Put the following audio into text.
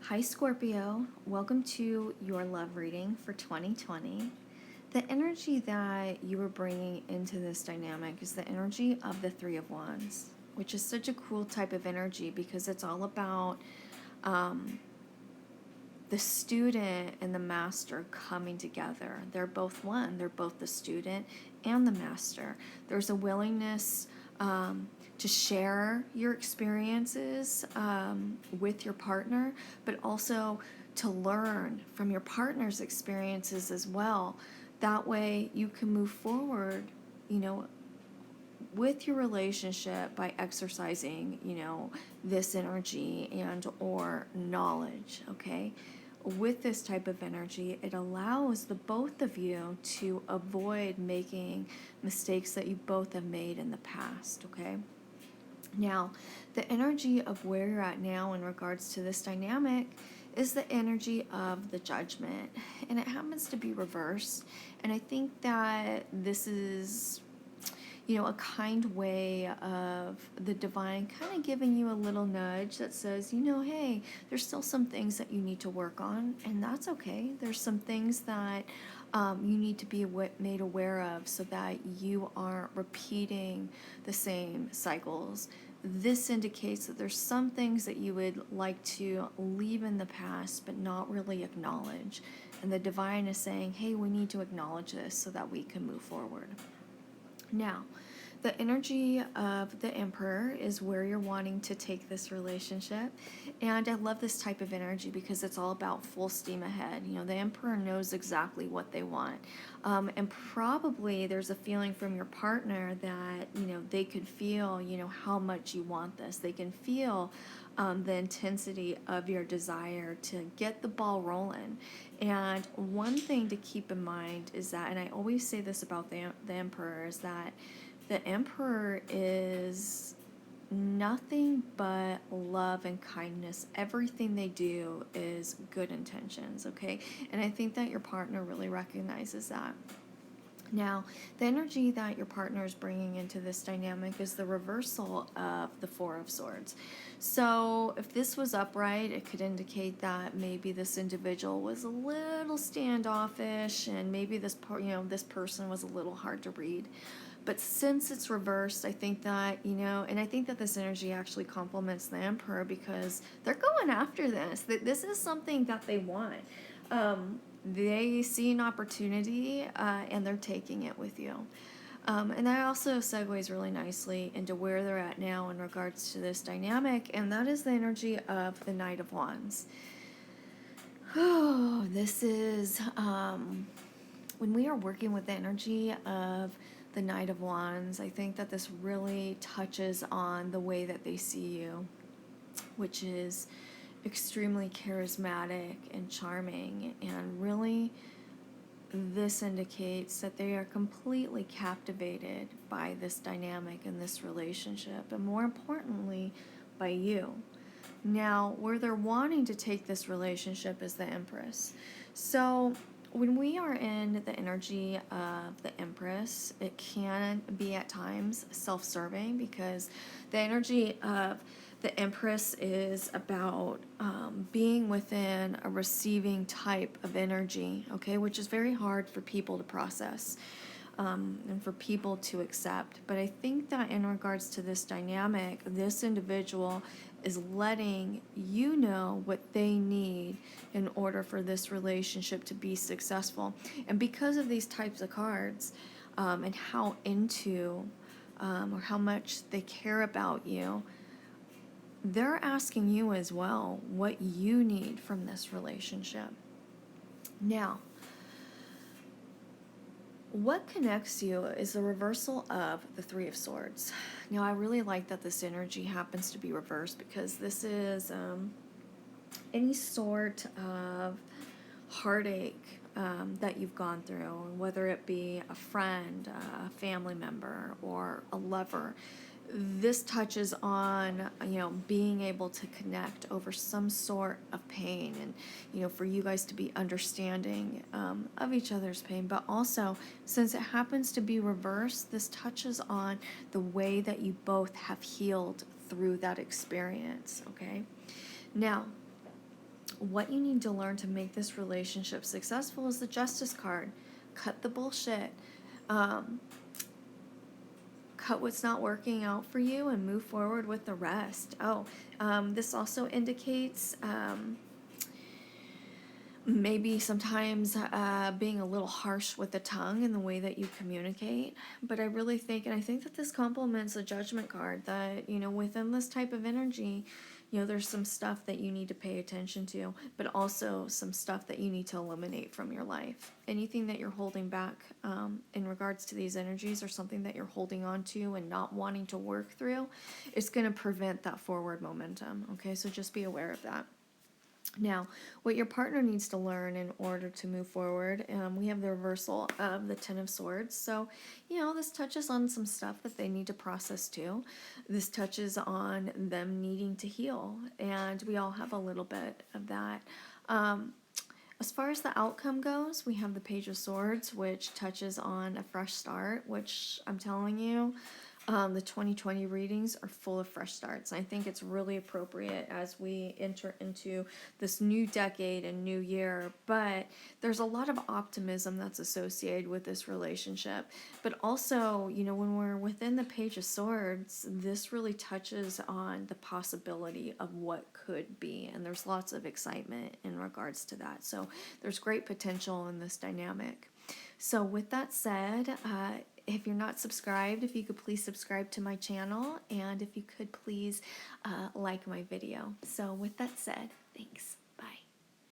Hi, Scorpio. Welcome to your love reading for 2020. The energy that you are bringing into this dynamic is the energy of the Three of Wands, which is such a cool type of energy because it's all about the student and the master coming together. They're both one, they're both the student and the master. There's a willingness to share your experiences with your partner, but also to learn from your partner's experiences as well. That way you can move forward, with your relationship by exercising, this energy and or knowledge, okay? With this type of energy, it allows the both of you to avoid making mistakes that you both have made in the past, okay? Now, the energy of where you're at now in regards to this dynamic is the energy of the Judgment, and it happens to be reversed. And I think that this is, a kind way of the divine kind of giving you a little nudge that says, hey, there's still some things that you need to work on, and that's okay. There's some things that you need to be made aware of so that you aren't repeating the same cycles. This indicates that there's some things that you would like to leave in the past but not really acknowledge. And the divine is saying, hey, we need to acknowledge this so that we can move forward. Now, the energy of the Emperor is where you're wanting to take this relationship. And I love this type of energy because it's all about full steam ahead. The Emperor knows exactly what they want. And probably there's a feeling from your partner that, they could feel, how much you want this. They can feel the intensity of your desire to get the ball rolling. And one thing to keep in mind is that, and I always say this about the Emperor, is that the Emperor is nothing but love and kindness. Everything they do is good intentions, okay? And I think that your partner really recognizes that. Now, the energy that your partner is bringing into this dynamic is the reversal of the Four of Swords. So if this was upright, it could indicate that maybe this individual was a little standoffish and maybe this person was a little hard to read. But since it's reversed, I think that, and I think that this energy actually complements the Emperor because they're going after this. This is something that they want. They see an opportunity and they're taking it with you. And that also segues really nicely into where they're at now in regards to this dynamic, and that is the energy of the Knight of Wands. Oh, this is when we are working with the energy of the Knight of Wands, I think that this really touches on the way that they see you, which is extremely charismatic and charming, and really this indicates that they are completely captivated by this dynamic and this relationship, and more importantly, by you. Now, where they're wanting to take this relationship is the Empress. So when we are in the energy of the Empress, it can be at times self-serving because the energy of the Empress is about being within a receiving type of energy, okay, which is very hard for people to process and for people to accept. But I think that in regards to this dynamic, this individual is letting you know what they need in order for this relationship to be successful. And because of these types of cards and how into or how much they care about you, they're asking you as well what you need from this relationship. Now, what connects you is the reversal of the Three of Swords. Now, I really like that this energy happens to be reversed because this is any sort of heartache that you've gone through, whether it be a friend, a family member, or a lover. This touches on, being able to connect over some sort of pain and, for you guys to be understanding of each other's pain. But also, since it happens to be reversed, this touches on the way that you both have healed through that experience, okay? Now, what you need to learn to make this relationship successful is the Justice card. Cut the bullshit. Um, Cut what's not working out for you and move forward with the rest. This also indicates maybe sometimes being a little harsh with the tongue in the way that you communicate. But I really think, and I think that this complements the Judgment card, that, within this type of energy, there's some stuff that you need to pay attention to, but also some stuff that you need to eliminate from your life. Anything that you're holding back in regards to these energies, or something that you're holding on to and not wanting to work through, is going to prevent that forward momentum. Okay, so just be aware of that. Now, what your partner needs to learn in order to move forward, we have the reversal of the Ten of Swords. So, this touches on some stuff that they need to process too. This touches on them needing to heal, and we all have a little bit of that. As far as the outcome goes, we have the Page of Swords, which touches on a fresh start, which I'm telling you, the 2020 readings are full of fresh starts. I think it's really appropriate as we enter into this new decade and new year, but there's a lot of optimism that's associated with this relationship. But also, when we're within the Page of Swords, this really touches on the possibility of what could be, and there's lots of excitement in regards to that. So there's great potential in this dynamic. So with that said, if you're not subscribed, if you could please subscribe to my channel, and if you could please like my video. So with that said, thanks.